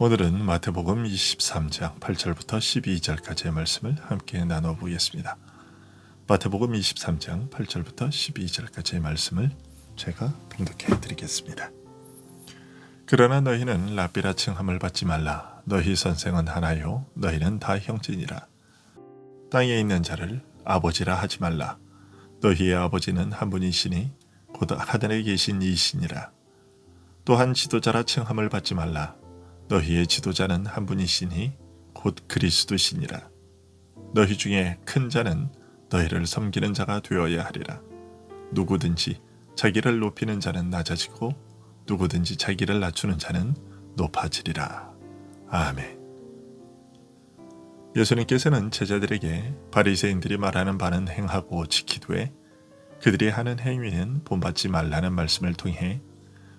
오늘은 마태복음 23장 8절부터 12절까지의 말씀을 함께 나눠보겠습니다. 마태복음 23장 8절부터 12절까지의 말씀을 제가 봉독해 드리겠습니다. 그러나 너희는 랍비라 칭함을 받지 말라. 너희 선생은 하나요, 너희는 다 형제니라. 땅에 있는 자를 아버지라 하지 말라. 너희의 아버지는 한 분이시니 곧 하늘에 계신 이시니라. 또한 지도자라 칭함을 받지 말라. 너희의 지도자는 한 분이시니 곧 그리스도시니라. 너희 중에 큰 자는 너희를 섬기는 자가 되어야 하리라. 누구든지 자기를 높이는 자는 낮아지고 누구든지 자기를 낮추는 자는 높아지리라. 아멘. 예수님께서는 제자들에게 바리새인들이 말하는 바는 행하고 지키되 그들이 하는 행위는 본받지 말라는 말씀을 통해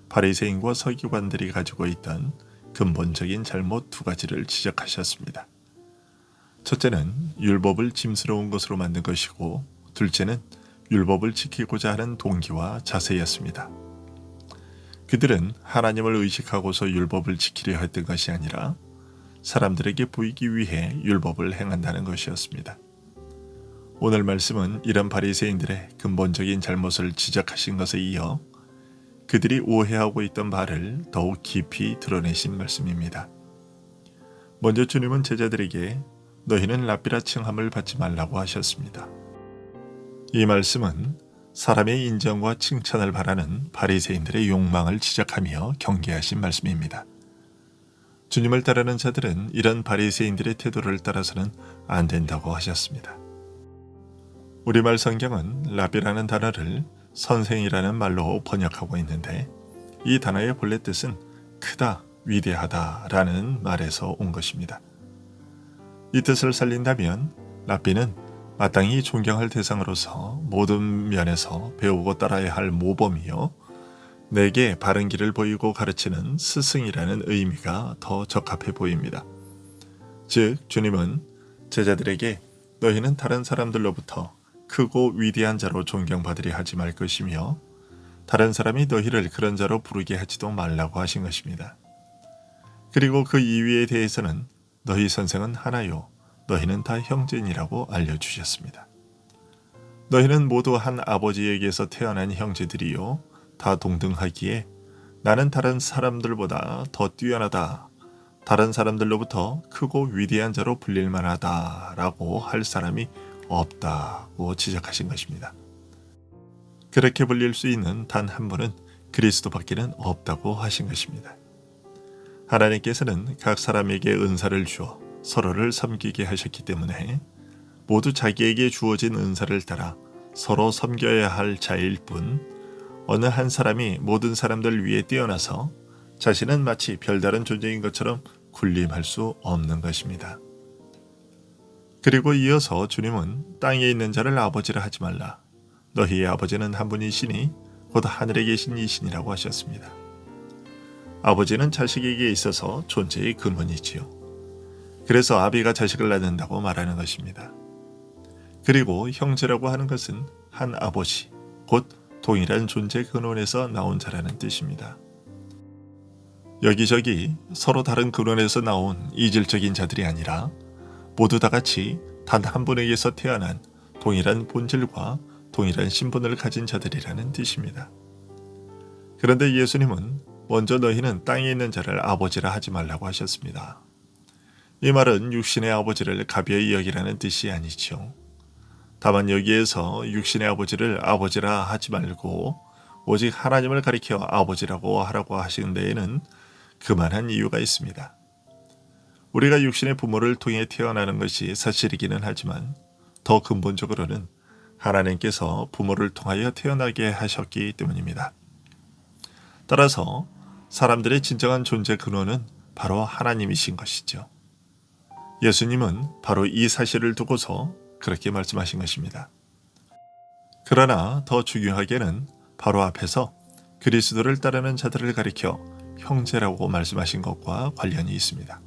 바리새인과 서기관들이 가지고 있던 근본적인 잘못 두 가지를 지적하셨습니다. 첫째는 율법을 짐스러운 것으로 만든 것이고, 둘째는 율법을 지키고자 하는 동기와 자세였습니다. 그들은 하나님을 의식하고서 율법을 지키려 했던 것이 아니라 사람들에게 보이기 위해 율법을 행한다는 것이었습니다. 오늘 말씀은 이런 바리새인들의 근본적인 잘못을 지적하신 것에 이어 그들이 오해하고 있던 바를 더욱 깊이 드러내신 말씀입니다. 먼저 주님은 제자들에게 너희는 랍비라 칭함을 받지 말라고 하셨습니다. 이 말씀은 사람의 인정과 칭찬을 바라는 바리새인들의 욕망을 지적하며 경계하신 말씀입니다. 주님을 따르는 자들은 이런 바리새인들의 태도를 따라서는 안 된다고 하셨습니다. 우리말 성경은 랍비라는 단어를 선생이라는 말로 번역하고 있는데, 이 단어의 본래 뜻은 크다, 위대하다 라는 말에서 온 것입니다. 이 뜻을 살린다면 랍비는 마땅히 존경할 대상으로서 모든 면에서 배우고 따라야 할 모범이요, 내게 바른 길을 보이고 가르치는 스승이라는 의미가 더 적합해 보입니다. 즉, 주님은 제자들에게 너희는 다른 사람들로부터 크고 위대한 자로 존경받으려 하지 말 것이며 다른 사람이 너희를 그런 자로 부르게 하지도 말라고 하신 것입니다. 그리고 그 이유에 대해서는 너희 선생은 하나요, 너희는 다 형제니라고 알려주셨습니다. 너희는 모두 한 아버지에게서 태어난 형제들이요, 다 동등하기에 나는 다른 사람들보다 더 뛰어나다, 다른 사람들로부터 크고 위대한 자로 불릴 만하다 라고 할 사람이 없다고 지적하신 것입니다. 그렇게 불릴 수 있는 단 한 분은 그리스도밖에는 없다고 하신 것입니다. 하나님께서는 각 사람에게 은사를 주어 서로를 섬기게 하셨기 때문에 모두 자기에게 주어진 은사를 따라 서로 섬겨야 할 자일 뿐, 어느 한 사람이 모든 사람들 위에 뛰어나서 자신은 마치 별다른 존재인 것처럼 군림할 수 없는 것입니다. 그리고 이어서 주님은 땅에 있는 자를 아버지라 하지 말라. 너희의 아버지는 한 분이시니 곧 하늘에 계신 이신이라고 하셨습니다. 아버지는 자식에게 있어서 존재의 근원이지요. 그래서 아비가 자식을 낳는다고 말하는 것입니다. 그리고 형제라고 하는 것은 한 아버지, 곧 동일한 존재 근원에서 나온 자라는 뜻입니다. 여기저기 서로 다른 근원에서 나온 이질적인 자들이 아니라 모두 다 같이 단 한 분에게서 태어난 동일한 본질과 동일한 신분을 가진 자들이라는 뜻입니다. 그런데 예수님은 먼저 너희는 땅에 있는 자를 아버지라 하지 말라고 하셨습니다. 이 말은 육신의 아버지를 가벼이 여기라는 뜻이 아니죠. 다만 여기에서 육신의 아버지를 아버지라 하지 말고 오직 하나님을 가리켜 아버지라고 하라고 하신 데에는 그만한 이유가 있습니다. 우리가 육신의 부모를 통해 태어나는 것이 사실이기는 하지만 더 근본적으로는 하나님께서 부모를 통하여 태어나게 하셨기 때문입니다. 따라서 사람들의 진정한 존재 근원은 바로 하나님이신 것이죠. 예수님은 바로 이 사실을 두고서 그렇게 말씀하신 것입니다. 그러나 더 중요하게는 바로 앞에서 그리스도를 따르는 자들을 가리켜 형제라고 말씀하신 것과 관련이 있습니다.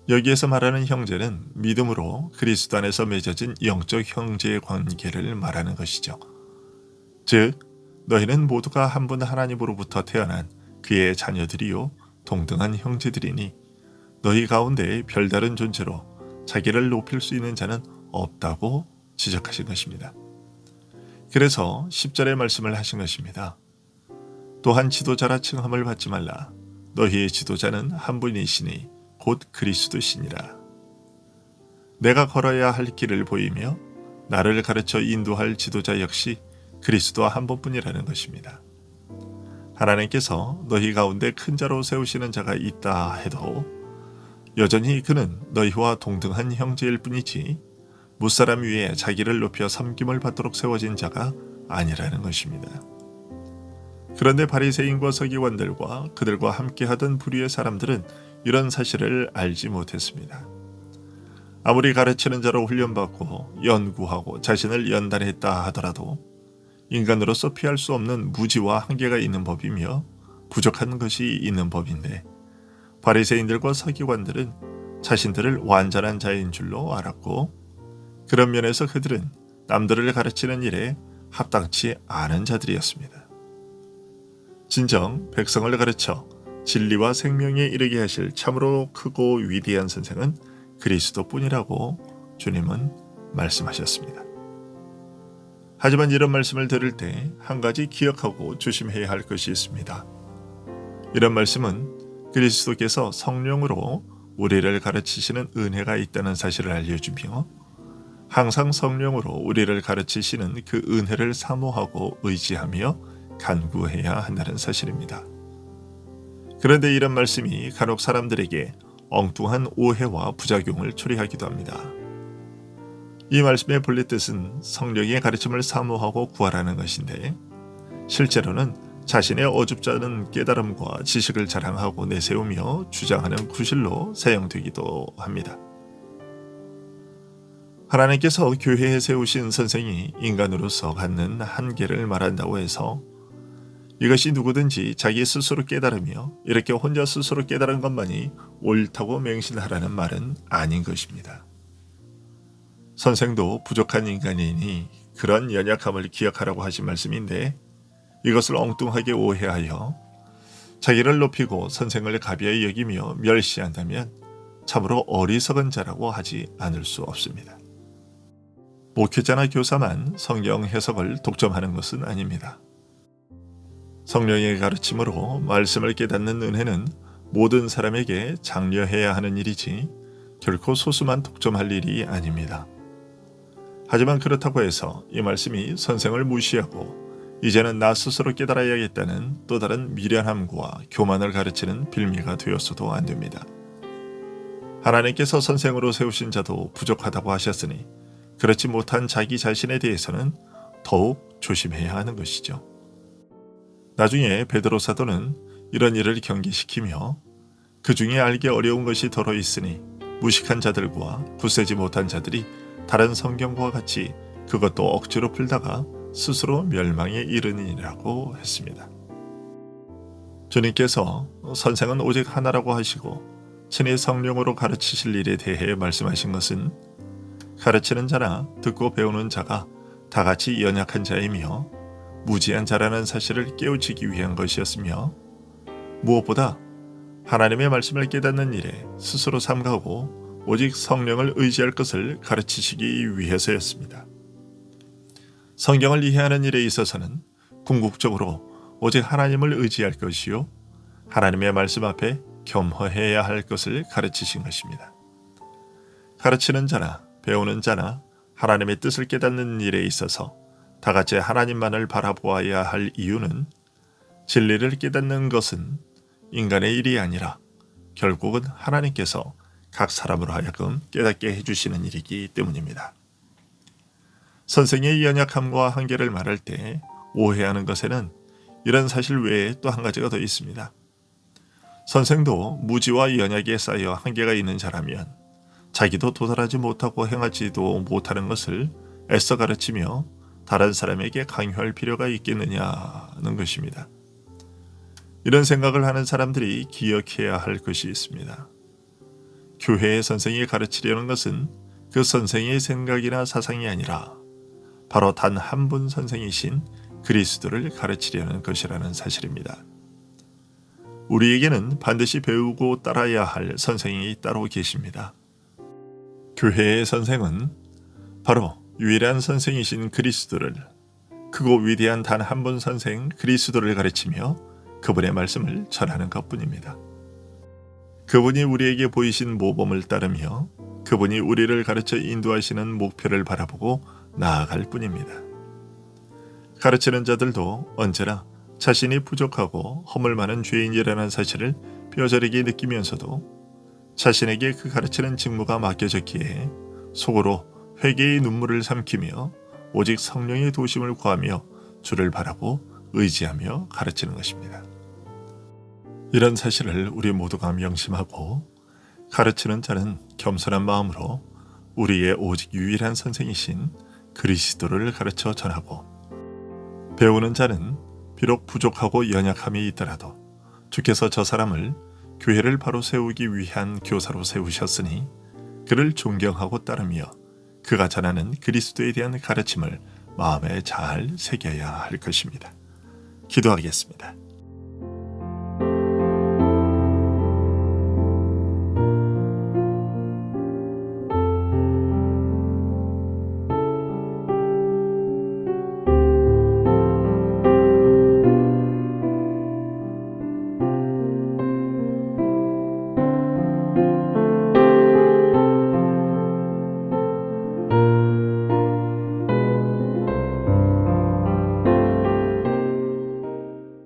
여기에서 말하는 형제는 믿음으로 그리스도 안에서 맺어진 영적 형제의 관계를 말하는 것이죠. 즉, 너희는 모두가 한 분 하나님으로부터 태어난 그의 자녀들이요 동등한 형제들이니 너희 가운데 별다른 존재로 자기를 높일 수 있는 자는 없다고 지적하신 것입니다. 그래서 10절의 말씀을 하신 것입니다. 또한 지도자라 칭함을 받지 말라. 너희의 지도자는 한 분이시니 곧 그리스도시니라. 내가 걸어야 할 길을 보이며 나를 가르쳐 인도할 지도자 역시 그리스도 한 분뿐이라는 것입니다. 하나님께서 너희 가운데 큰 자로 세우시는 자가 있다 해도 여전히 그는 너희와 동등한 형제일 뿐이지 무사람 위에 자기를 높여 섬김을 받도록 세워진 자가 아니라는 것입니다. 그런데 바리새인과 서기관들과 그들과 함께하던 부류의 사람들은 이런 사실을 알지 못했습니다. 아무리 가르치는 자로 훈련받고 연구하고 자신을 연단했다 하더라도 인간으로서 피할 수 없는 무지와 한계가 있는 법이며 부족한 것이 있는 법인데 바리새인들과 서기관들은 자신들을 완전한 자인 줄로 알았고 그런 면에서 그들은 남들을 가르치는 일에 합당치 않은 자들이었습니다. 진정 백성을 가르쳐 진리와 생명에 이르게 하실 참으로 크고 위대한 선생은 그리스도뿐이라고 주님은 말씀하셨습니다. 하지만 이런 말씀을 들을 때 한 가지 기억하고 조심해야 할 것이 있습니다. 이런 말씀은 그리스도께서 성령으로 우리를 가르치시는 은혜가 있다는 사실을 알려주며 항상 성령으로 우리를 가르치시는 그 은혜를 사모하고 의지하며 간구해야 한다는 사실입니다. 그런데 이런 말씀이 간혹 사람들에게 엉뚱한 오해와 부작용을 초래하기도 합니다. 이 말씀의 본래 뜻은 성령의 가르침을 사모하고 구하라는 것인데 실제로는 자신의 어줍지 않은 깨달음과 지식을 자랑하고 내세우며 주장하는 구실로 사용되기도 합니다. 하나님께서 교회에 세우신 선생이 인간으로서 갖는 한계를 말한다고 해서 이것이 누구든지 자기 스스로 깨달으며 이렇게 혼자 스스로 깨달은 것만이 옳다고 맹신하라는 말은 아닌 것입니다. 선생도 부족한 인간이니 그런 연약함을 기억하라고 하신 말씀인데 이것을 엉뚱하게 오해하여 자기를 높이고 선생을 가벼이 여기며 멸시한다면 참으로 어리석은 자라고 하지 않을 수 없습니다. 목회자나 교사만 성경 해석을 독점하는 것은 아닙니다. 성령의 가르침으로 말씀을 깨닫는 은혜는 모든 사람에게 장려해야 하는 일이지 결코 소수만 독점할 일이 아닙니다. 하지만 그렇다고 해서 이 말씀이 선생을 무시하고 이제는 나 스스로 깨달아야겠다는 또 다른 미련함과 교만을 가르치는 빌미가 되었어도 안 됩니다. 하나님께서 선생으로 세우신 자도 부족하다고 하셨으니 그렇지 못한 자기 자신에 대해서는 더욱 조심해야 하는 것이죠. 나중에 베드로 사도는 이런 일을 경계시키며 그 중에 알기 어려운 것이 더러 있으니 무식한 자들과 굳세지 못한 자들이 다른 성경과 같이 그것도 억지로 풀다가 스스로 멸망에 이르니라고 했습니다. 주님께서 선생은 오직 하나라고 하시고 친히 성령으로 가르치실 일에 대해 말씀하신 것은 가르치는 자나 듣고 배우는 자가 다 같이 연약한 자이며 무지한 자라는 사실을 깨우치기 위한 것이었으며 무엇보다 하나님의 말씀을 깨닫는 일에 스스로 삼가고 오직 성령을 의지할 것을 가르치시기 위해서였습니다. 성경을 이해하는 일에 있어서는 궁극적으로 오직 하나님을 의지할 것이요 하나님의 말씀 앞에 겸허해야 할 것을 가르치신 것입니다. 가르치는 자나 배우는 자나 하나님의 뜻을 깨닫는 일에 있어서 다 같이 하나님만을 바라보아야 할 이유는 진리를 깨닫는 것은 인간의 일이 아니라 결국은 하나님께서 각 사람으로 하여금 깨닫게 해주시는 일이기 때문입니다. 선생의 연약함과 한계를 말할 때 오해하는 것에는 이런 사실 외에 또 한 가지가 더 있습니다. 선생도 무지와 연약에 쌓여 한계가 있는 자라면 자기도 도달하지 못하고 행하지도 못하는 것을 애써 가르치며 다른 사람에게 강요할 필요가 있겠느냐는 것입니다. 이런 생각을 하는 사람들이 기억해야 할 것이 있습니다. 교회의 선생이 가르치려는 것은 그 선생의 생각이나 사상이 아니라 바로 단 한 분 선생이신 그리스도를 가르치려는 것이라는 사실입니다. 우리에게는 반드시 배우고 따라야 할 선생이 따로 계십니다. 교회의 선생은 바로 유일한 선생이신 그리스도를, 크고 위대한 단 한 분 선생 그리스도를 가르치며 그분의 말씀을 전하는 것뿐입니다. 그분이 우리에게 보이신 모범을 따르며 그분이 우리를 가르쳐 인도하시는 목표를 바라보고 나아갈 뿐입니다. 가르치는 자들도 언제나 자신이 부족하고 허물 많은 죄인이라는 사실을 뼈저리게 느끼면서도 자신에게 그 가르치는 직무가 맡겨졌기에 속으로 회개의 눈물을 삼키며 오직 성령의 도심을 구하며 주를 바라고 의지하며 가르치는 것입니다. 이런 사실을 우리 모두가 명심하고 가르치는 자는 겸손한 마음으로 우리의 오직 유일한 선생이신 그리스도를 가르쳐 전하고, 배우는 자는 비록 부족하고 연약함이 있더라도 주께서 저 사람을 교회를 바로 세우기 위한 교사로 세우셨으니 그를 존경하고 따르며 그가 전하는 그리스도에 대한 가르침을 마음에 잘 새겨야 할 것입니다. 기도하겠습니다.